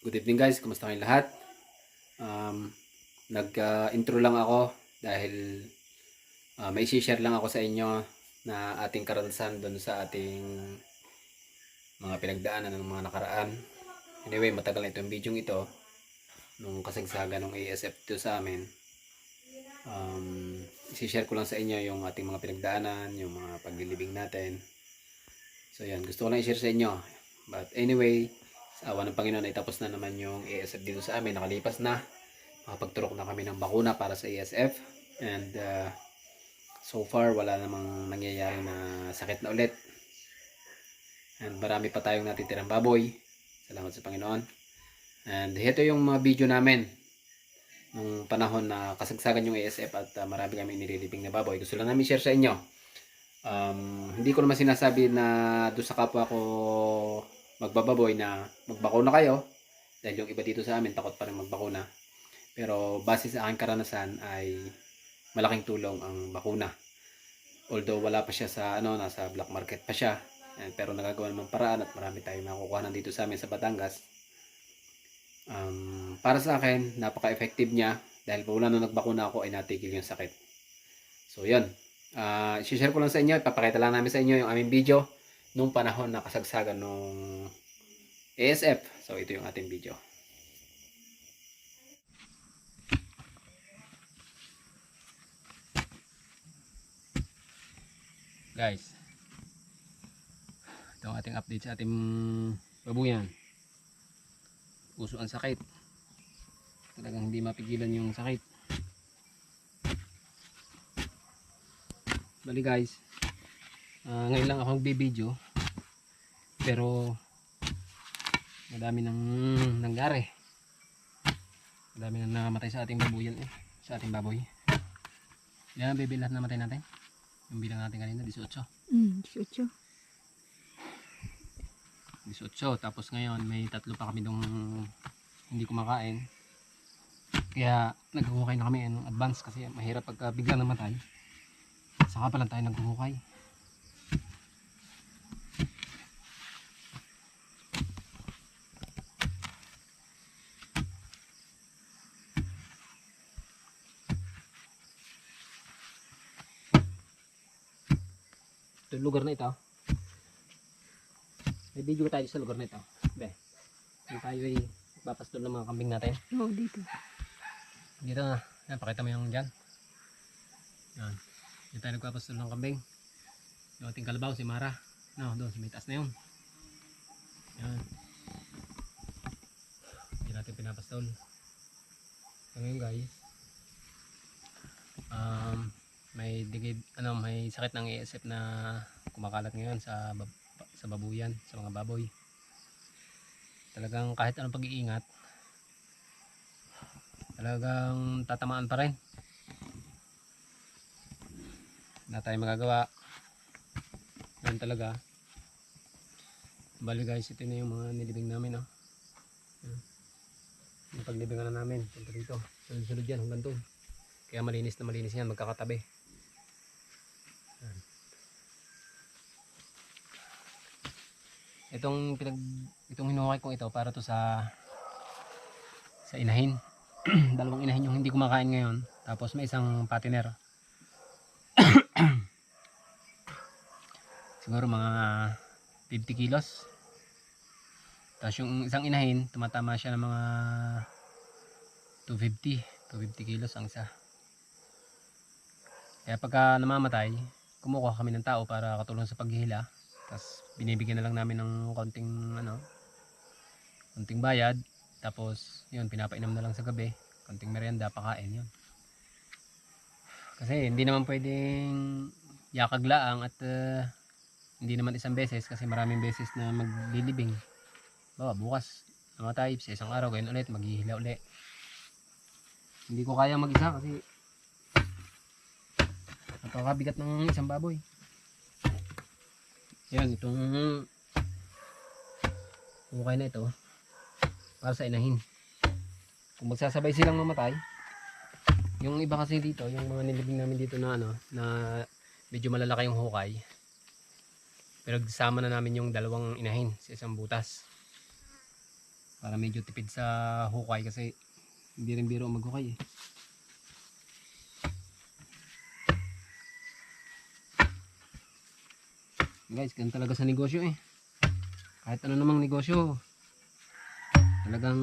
Good evening guys, kumusta kayong lahat? Nag-intro lang ako dahil may share lang ako sa inyo na ating karanasan doon sa ating mga pinagdaanan ng mga nakaraan. Anyway, matagal na itong video ito nung kasagsagan ng ASF to sa amin. I-share ko lang sa inyo yung ating mga pinagdaanan, yung mga paglilibing natin. So yan, gusto ko lang i-share sa inyo. But anyway, sa awa ng Panginoon ay tapos na naman yung ASF dito sa amin, nakalipas na. Makapagturok na kami ng bakuna para sa ASF and so far wala namang nangyayari na sakit na ulit and marami pa tayong natitirang baboy, salamat sa Panginoon. And ito yung mga video namin nung panahon na kasagsagan yung ASF at marami kami nililibing na baboy. Gusto lang namin share sa inyo. Hindi ko naman sinasabi na doon sa kapwa ko magbababoy na magbakuna kayo dahil yung iba dito sa amin takot pa rin magbakuna. Pero base sa aking karanasan ay malaking tulong ang bakuna. Although wala pa siya sa nasa black market pa siya. Pero nagagawa naman paraan at marami tayong nakukuha dito sa amin sa Batangas. Para sa akin, napaka-effective niya dahil wala nung nagbakuna ako ay natigil yung sakit. So yun. I-share ko lang sa inyo, ipapakita lang namin sa inyo yung aming video nung panahon na kasagsagan nung ASF. So ito yung ating video. Guys, ito ang ating update sa ating babuyan. Puso ang sakit, talagang hindi mapigilan yung sakit. Bali guys, ngayon lang ako nagbibideo pero madami nang nangyari, madami nang namatay sa ating babuyan sa ating baboy. Yan ang baby lahat namatay natin. Yung bilang natin kanina 18. 18. 18. Tapos ngayon may tatlo pa kami dong hindi kumakain. Kaya naghuhukay na kami ng advance kasi mahirap pagka biglang namatay. Saka pa lang tayo naghuhukay. Ito lugar na ito. May video tayo sa lugar na ito. Be. Hindi tayo ay papastol ng mga kambing natin. Oo, dito. Dito na. Yan, pakita mo yung dyan. Yan. Dito tayo nagpapastol ng kambing. Yung ating kalabaw, si Mara. No, doon, sa may taas na yun. Yan. Hindi natin pinapastol. So ngayon guys, may digid, may sakit ng ASF na kumakalat ngayon sa babuyan, sa mga baboy. Talagang kahit anong pag-iingat, talagang tatamaan pa rin. Wala tayong magagawa. Yan talaga. Bali guys, ito na yung mga nilibing namin. Yung paglibingan na namin. Punta dito. Sunod-sunod yan hanggang doon. Kaya malinis na malinis yan. Magkakatabi. Yan. Itong hinuhukay kong ito para to sa inahin. Dalawang inahin yung hindi kumakain ngayon. Tapos may isang patiner. Siguro mga 50 kilos. Tapos yung isang inahin, tumatama siya ng mga 250 kilos ang isa. Kaya pagka namamatay, kumukuha kami ng tao para katulong sa paghihila. Tapos binibigyan na lang namin ng konting bayad. Tapos yun, pinapainom na lang sa gabi. Konting merienda, pakain yun. Kasi hindi naman pwedeng yakaglaang at hindi naman isang beses kasi maraming beses na maglilibing. Bukas namatay sa isang araw, ganyan ulit, maghihila ulit. Hindi ko kaya mag-isa kasi napakabigat ng isang baboy. Yan, itong hukay na ito para sa inahin. Kung magsasabay silang mamatay, yung iba kasi dito, yung mga nilibing namin dito na na medyo malalaki yung hukay, pero nagsama na namin yung dalawang inahin sa isang butas. para medyo tipid sa hukay kasi hindi rin biro maghukay eh. Guys, ganun talaga sa negosyo eh. Kahit ano namang negosyo, talagang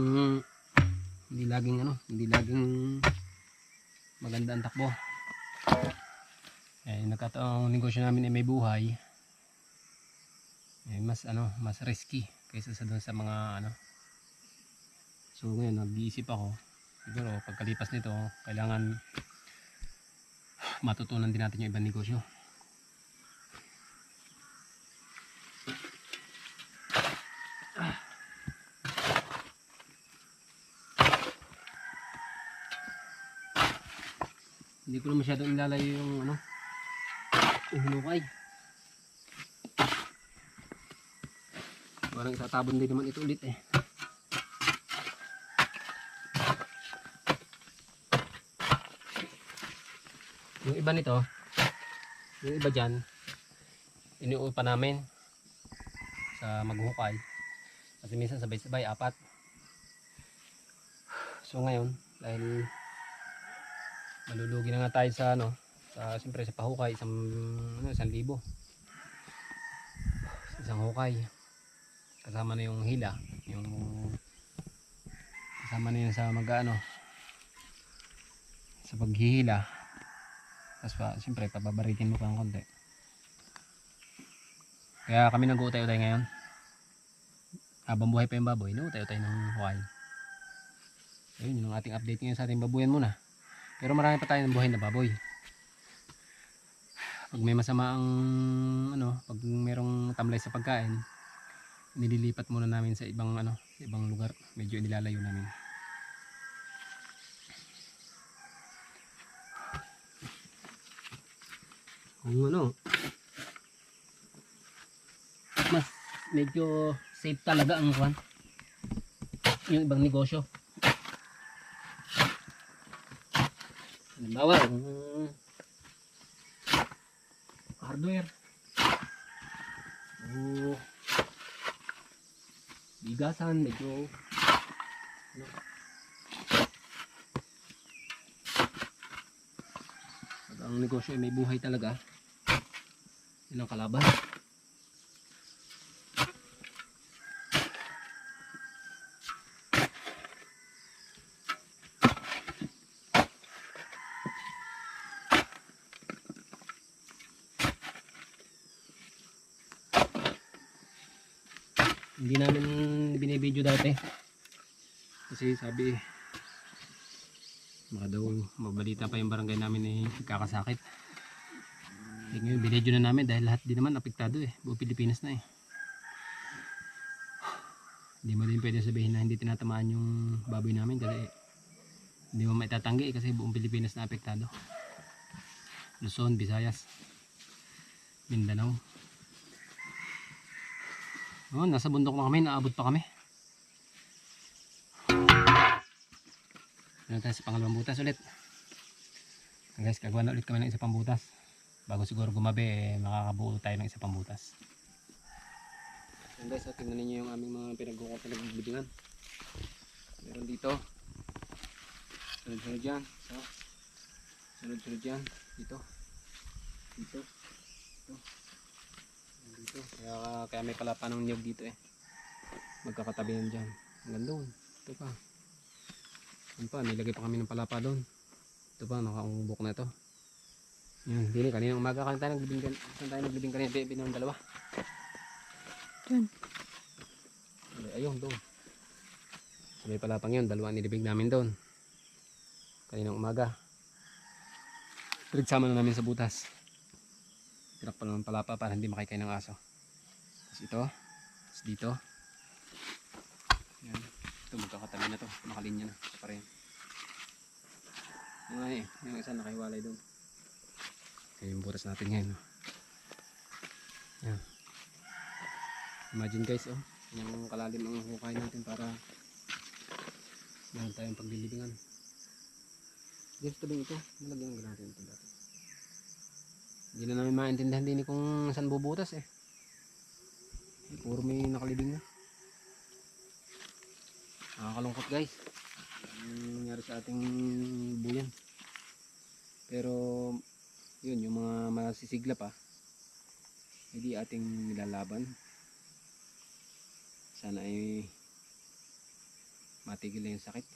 hindi laging maganda ang takbo. Eh nagkataong negosyo namin ay may buhay. Eh mas risky kaysa sa doon sa mga ano. So ngayon nag-iisip ako, siguro pagkalipas nito kailangan matutunan din natin yung ibang negosyo. Hindi ko na masyadong ilalayo yung hinukay. Parang itatabon din naman ito ulit eh. Yung iba nito, yung iba dyan, inuupa namin sa maghukay. Kasi minsan sabay-sabay, 4. So ngayon, dahil malulugi na nga tayo sa siyempre sa pahukay, isang libo. Isang hukay. Kasama na yung hila, kasama na yun sa sa paghihila. Tapos siyempre pababaritin mo pa ng konti. Kaya kami nag-uutay-utay ngayon. Habang buhay pa yung baboy, nag-uutay-utay ng hukay. Ayun, yun ang ating update ngayon sa ating babuyan muna. Pero marami pa tayo ng buhay na baboy. Pag may masama ang pag merong tamlay sa pagkain, nililipat muna namin sa ibang sa ibang lugar. Medyo nilalayo namin. Kung mas medyo safe talaga ang yung ibang negosyo. Halimbawa, hardware o bigasan, medyo pag ang negosyo ay may buhay talaga, yun ang kalaban. Hindi namin binibideo dati kasi sabi baka daw mabalita pa yung barangay namin eh kakasakit. Ngayon binideo na namin dahil lahat din naman apektado eh, buong Pilipinas na eh. Hindi mo din pwede sabihin na hindi tinatamaan yung baboy namin kasi hindi mo maitatanggi eh, kasi buong Pilipinas na apektado. Luzon, Visayas, Mindanao. Nasa bundok na kami, naabot pa kami. Ano tayo sa pangalawang butas ulit. Guys, gagawa na ulit kami ng isa pang butas. Bago siguro gumabi, makakabuo tayo ng isa pang butas. Yan guys, tingnan niyo yung aming mga pinagbibingan. Meron dito. Sunod-sunod dyan. Sunod-sunod dyan. Dito. Dito. Dito. Kaya may palapa ng niyog dito eh. Magkakatabi yan dyan. Hanggang doon. Ito pa. Yan pa. Nilagay pa kami ng palapa doon. Ito pa. Nakaungubok na ito. Yan. Dini. Kaninang umaga ka tayo naglibing. Saan tayo naglibing kanina? Binong dalawa. Diyan. Ayun doon. So, may palapang yun. Dalawa nilibing namin doon. Kaninang umaga. Pinagsama na namin sa butas. Tirak pa naman palapa para hindi makikain ng aso. Tapos ito. Tapos dito. Yan. Ito magkakatabi na to. Nakalinya na. Ito pa rin. Yung isa nakahiwalay doon. Kaya yung butas natin ngayon. Yan. Imagine guys yung kalalim ang hukay natin para meron tayong paglilibingan. Dito tabing ito. Nalagyan natin ito dati. Hindi na namin maintindihan din kung saan bubutas eh. Puro may nakalibing na. Nakakalungkot guys. Ang nangyari sa ating buyan. Pero yun, yung mga masisigla pa, hindi ating nilalaban. Sana ay matigil na yung sakit.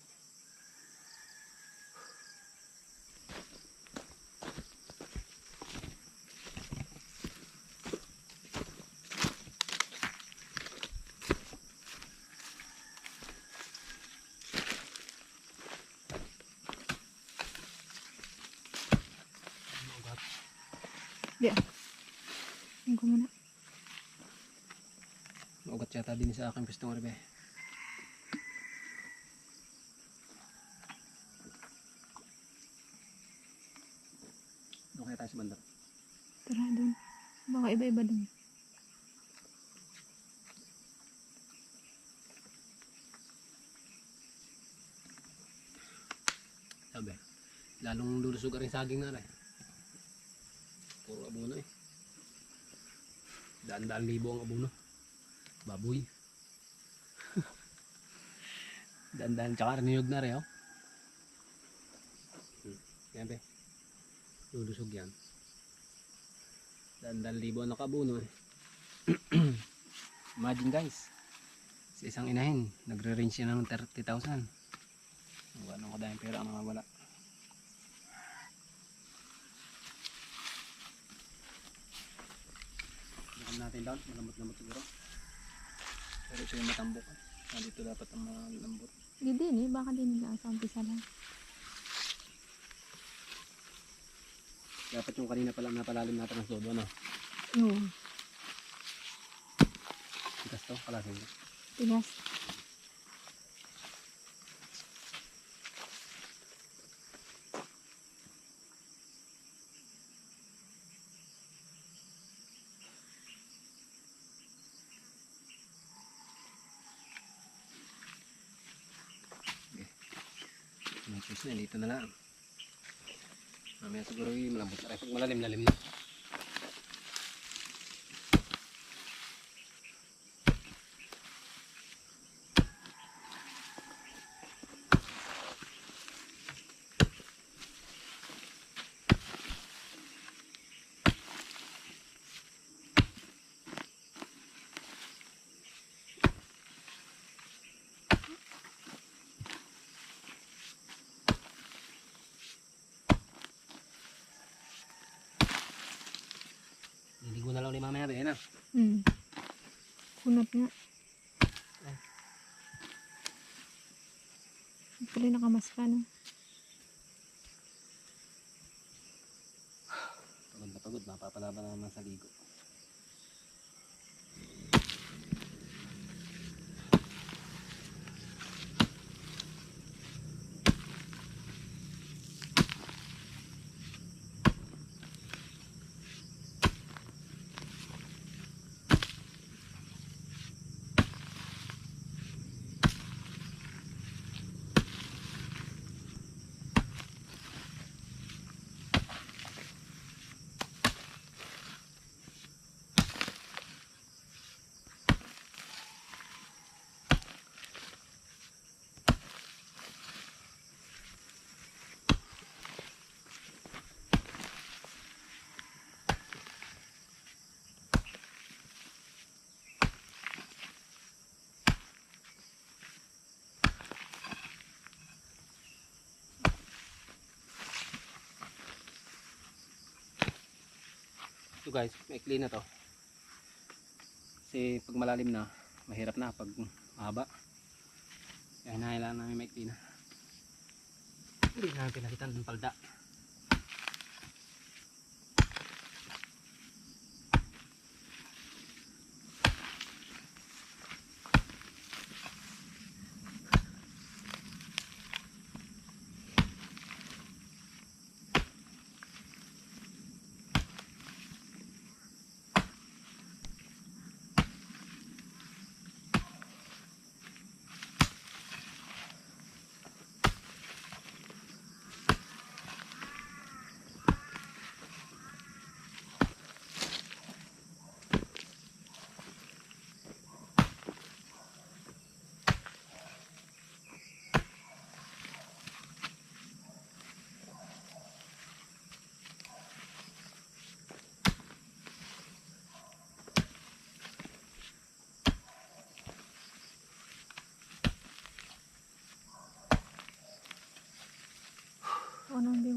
Di ah. Tingin ko muna. Ugat yata din sa aking pistong rebe. Doon kaya tayo sa banda. Tara doon. Baka iba-iba doon. Sabi, lalong lulusog rin saging na rin. Puro abono eh. Daan-daan libo ang abono. Baboy. Daan-daan tsaka niyog na rin oh. Yan be. Lulusog yan. Daan-daan libo ang nakabuno eh. Imagine guys. Sa isang inahin, nagre-range siya ng 30,000. Anong kadaming pera ang mga wala. Bukam natin down, malambot-lambot siguro. Pero siya yung matambok. Dito dapat ang malambot. Hindi din eh. Baka din nila sa umpisa lang. Dapat yung kanina pala napalalim natin ng sodo, ano? Oo. Tigas to, kalasin ko. Tigas. Choose na, dito na lang. Mamaya siguro yung malambot na rin. Pag malalim-lalim na. Niligo na lang ulit mamaya rin, ano? Kunot nga. Pala nakamas ka, no? Pagod na pagod, mapapalaban naman sa ligo. Ito guys, maikli na to. Kasi pag malalim na, mahirap na pag mahaba. Kaya hinahailan namin maikli na. Hindi namin pinakitan ng palda.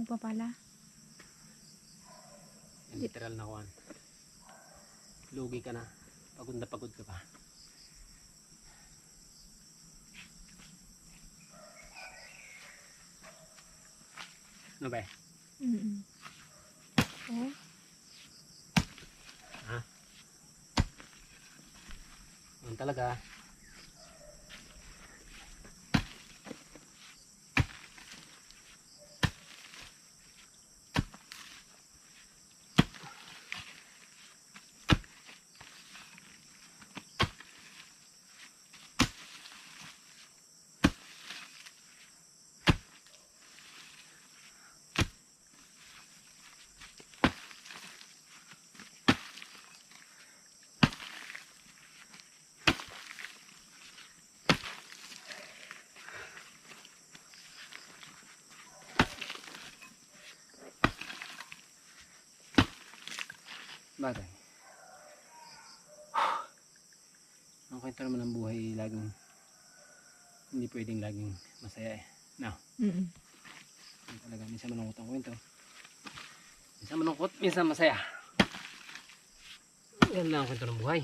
mo pa pala. Yan, literal na kuhan. Lugi ka na. Pagod na pagod ka pa. Ano ba? Oh, Ha? Yan talaga. Bagay. Ang kwento naman ng buhay laging hindi pwedeng laging masaya eh. No. mm. Yan talaga. Minsan malungkot ang kwento. Minsan malungkot, minsan masaya. Yan lang ang kwento ng buhay.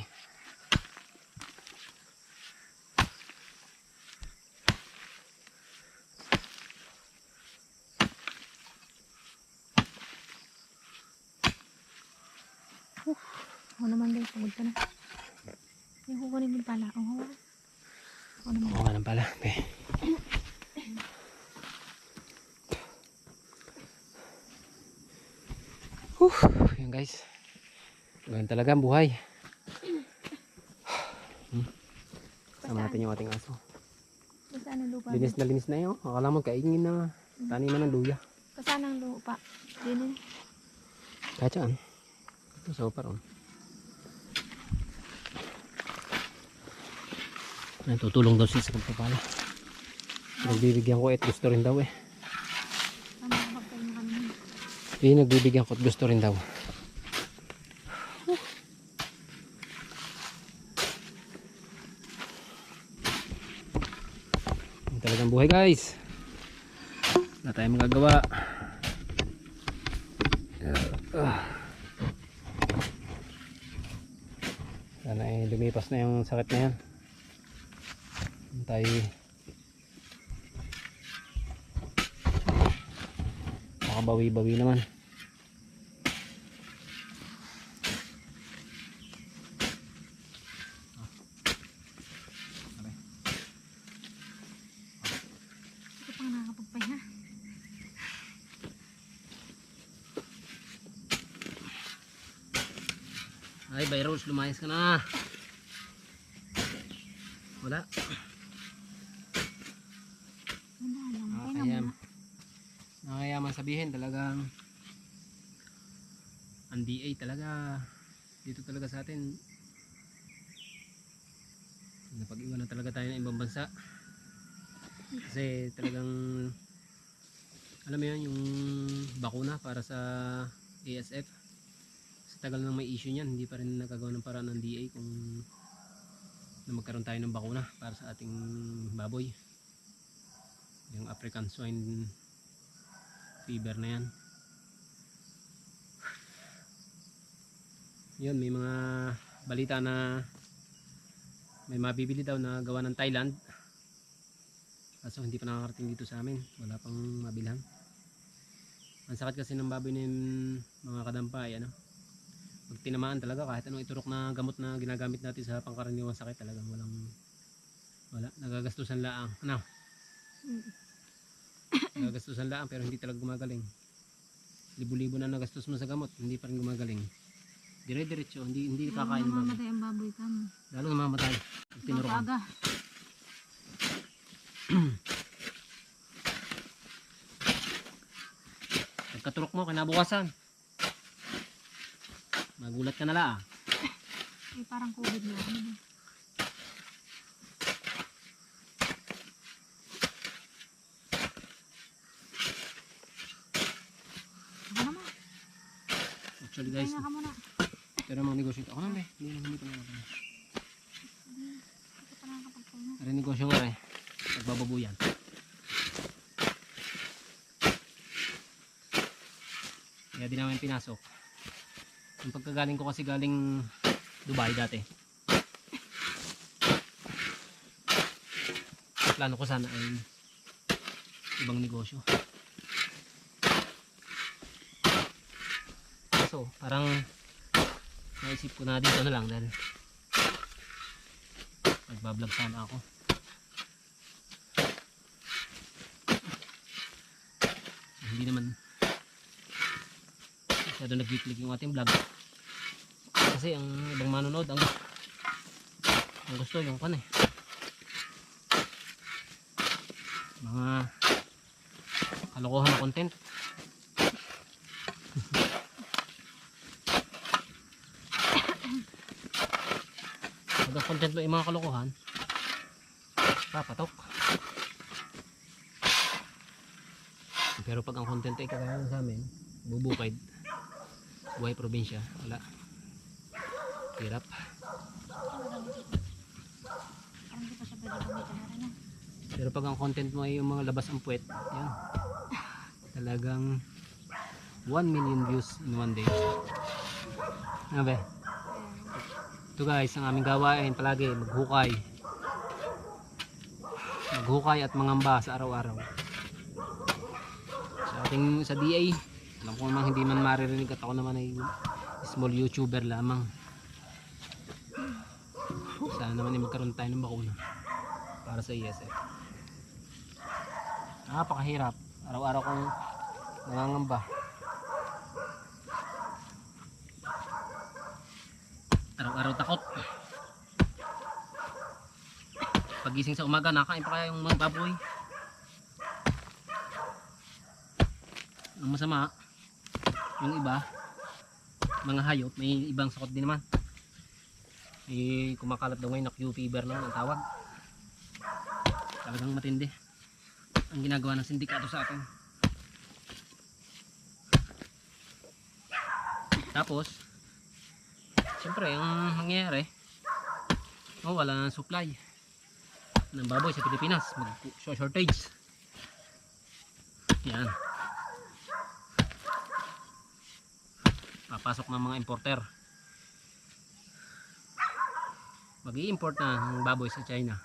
Ako naman guys, pagod ka na. Ay, kukunin mo pala. Oo. Ako naman. Oo nga lang pala. Okay. Yan guys. Ganyan talaga ang buhay. Sama natin yung ating aso. Kasaan ang lupa? Linis na yun. Akala mo kaingin na taniman ng luya. Kasaan ang lupa? Dinin. Kahit saan. Ito sa upar. Tutulong daw siya sa pagpapala. Nagbibigyan ko at gusto rin daw eh. Tama ka pagkain na kami. Nagbibigyan ko at gusto rin daw. Yan talagang buhay guys. Wala tayong magagawa. Sana eh lumipas na yung sakit na yan. Tayo makabawi-bawi naman. Ito pang nakakapagpahinga. Ay, Byros, lumayas ka na. Wala. Wala lang. Pahinga Nakakayam. muna. Nakakayaman sabihin talagang ang DA talaga dito talaga sa atin. Napag-iwan na talaga tayo ng ibang bansa. Kasi talagang alam mo yun, yung bakuna para sa ASF. Sa tagal nang may issue niyan, hindi pa rin nagagawa ng paraan ng DA kung na magkaroon tayo ng bakuna para sa ating baboy. Yung African swine fever na yan. Yun, may mga balita na may mabibili daw na gawa ng Thailand. Kaso hindi pa nakakarating dito sa amin. Wala pang mabilhan. Ang sakit kasi ng baboy ng mga kadampa ay ano, pag tinamaan talaga kahit anong iturok na gamot na ginagamit natin sa pangkaraniwang sakit talagang wala, nagagastusan laang. Ano? Nagagastusan laang pero hindi talaga gumagaling. Libo-libo na nagastos mo sa gamot, hindi pa rin gumagaling. Dire-diretso, hindi kakain ng baboy. Mamamatay ang baboy ka mo. Lalo namamatay. Pag tinurukan. Aga. Pagkaturok mo, kinabukasan. Magulat ka na lang. Ay, parang COVID na. Ano ba? Ako naman. Actually guys, Pahinga ka muna. pero mga negosyo ito. Ako naman eh. Hindi pa naman. Ito pa nakakapagpahinga. Pero negosyo nga eh. Pagbababuyan. Kaya di namin pinasok. Yung pagkagaling ko kasi galing Dubai dati. Plano ko sana ay ibang negosyo. So, parang naisip ko na dito na lang dahil nagbablog sana ako. Hindi naman masyado nag-click yung ating vlog. Kasi ang ibang manonood ang gusto yung kan eh. Mga kalokohan na content. Pag ang content mo yung mga kalokohan, papatok. Pero pag ang content ay kagaya sa amin, bubukid, buhay probinsya, wala. Hirap. Parang di pa siya pwede gamitin na rin. Pero pag ang content mo ay yung mga labas ang puwet, yan. Talagang 1 million views in one day. Ano ba? Ito guys, ang aming gawain palagi, maghukay. Maghukay at mangamba sa araw-araw. Sa DA, alam ko naman hindi man maririnig at ako naman ay small YouTuber lamang. Sana naman ay magkaroon tayo ng bakuna para sa ESF. Napakahirap. Araw-araw kong nangangamba. Araw-araw takot. Pagising sa umaga, nakain pa kaya yung mga baboy. Ang masama, yung iba, mga hayop, may ibang sakot din naman. May kumakalat daw ngayon na Q fever naman ang tawag. Talagang matindi ang ginagawa ng sindikato sa atin. Tapos siyempre ang nangyayari, wala ng supply ng baboy sa Pilipinas, mag-shortage. Yan, papasok ng mga importer, mag-i-import na ng baboy sa China,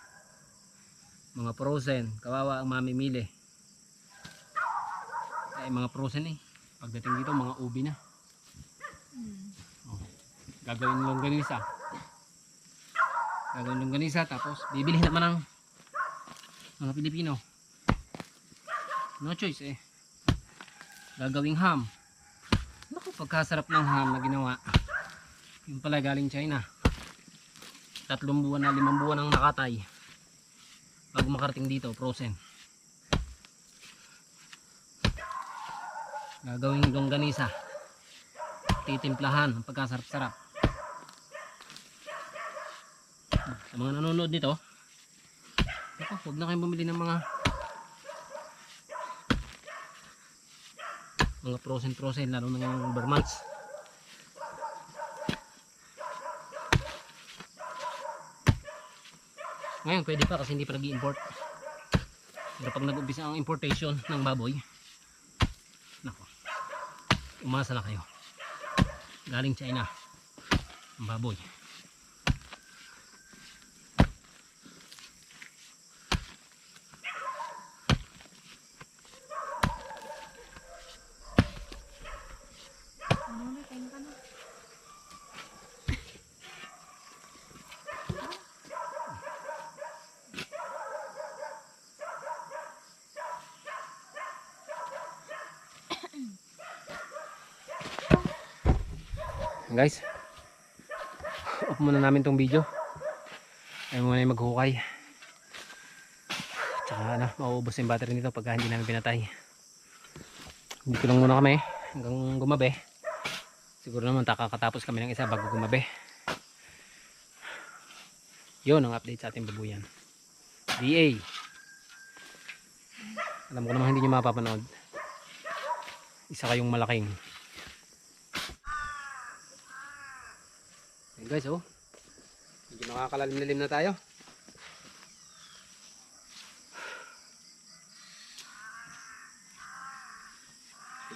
mga frozen, kawawa ang mamimili. Ay mga frozen pagdating dito mga ubi na. Gagawin longganisa. Tapos bibili naman ng mga Pilipino. No choice gagawing ham. Naku, pagkasarap ng ham na ginawa. Yung pala galing China. 3 buwan na 5 buwan ang nakatay bago makarating dito, frozen. Gagawing longganisa. Titimplahan ang pagkasarap-sarap. Sa mga nanonood nito, huwag na kayong bumili ng mga frozen lalo na yung Vermonts. Ngayon pwede pa kasi hindi pa nag-i-import. Pero pag nag-umpisa ang importation ng baboy, nako, umasa na kayo. Galing China ang baboy. Ano na, kain ka na. Guys, off muna namin tong video. Ayaw muna yung maghukay. Tsaka mauubos yung battery nito pagka hindi namin pinatay. Dito lang muna kami hanggang gumabi. Siguro naman kakatapos kami ng isa bago gumabi. Yun ang update sa ating babuyan. DA. Alam ko naman hindi nyo mapapanood. Isa kayong malaking. Ayan guys, medyo nakakalalim-lalim na tayo.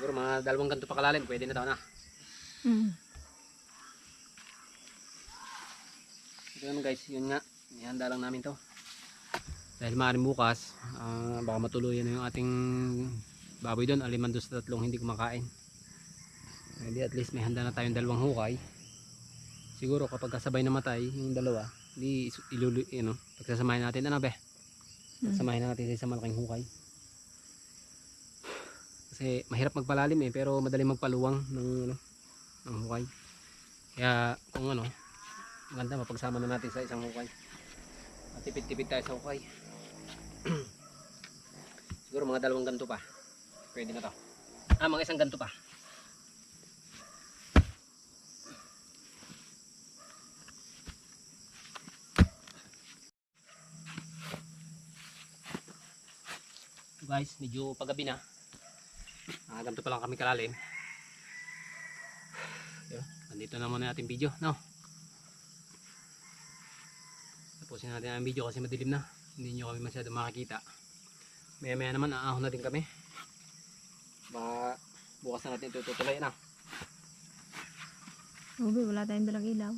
Siguro mga 2 ganto pa kalalim, pwede na to na. Mm. So yun guys, yun nga, ihanda lang namin to. Dahil maaaring bukas, baka matuluyan na yung ating baboy doon, aliman doon sa 3 hindi kumakain. Hindi, at least may handa na tayong 2 hukay. Siguro kapag kasabay namatay yung 2, di pagsasamahin natin, ano be? Pagsasamahin natin sa isang malaking hukay. Kasi mahirap magpalalim pero madaling magpaluwang ng hukay. Kaya kung maganda mapagsama na natin sa isang hukay. Matipid-tipid tayo sa hukay. Siguro mga 2 ganto pa. Pwede na to. Mga 1 ganto pa. So guys, medyo paggabi na. Ganito pa lang kami kalalim. Nandito na muna ating video. Tapusin natin ang video kasi madilim na. Hindi nyo kami masyado makikita. Maya maya naman aahon na din kami. Bukas na natin tutuloy na. Ubi, wala tayong dalang ilaw.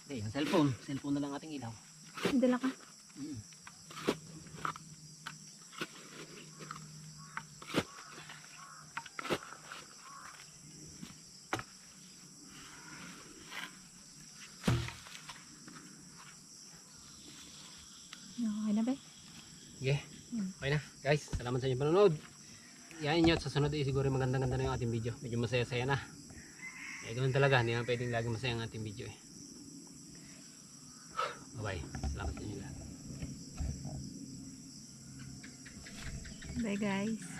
Hindi, yung cellphone. Cellphone na lang ating ilaw. Dala ka. Okay na ba? Okay. Okay na. Guys, salamat sa inyong panonood. Yan nyo at sa sunod siguro magandang-ganda na yung ating video. Medyo masaya-saya na. Ganoon talaga. Hindi naman pwedeng lagi masaya ang ating video Bye bye. Salamat sa inyo lahat. Bye guys.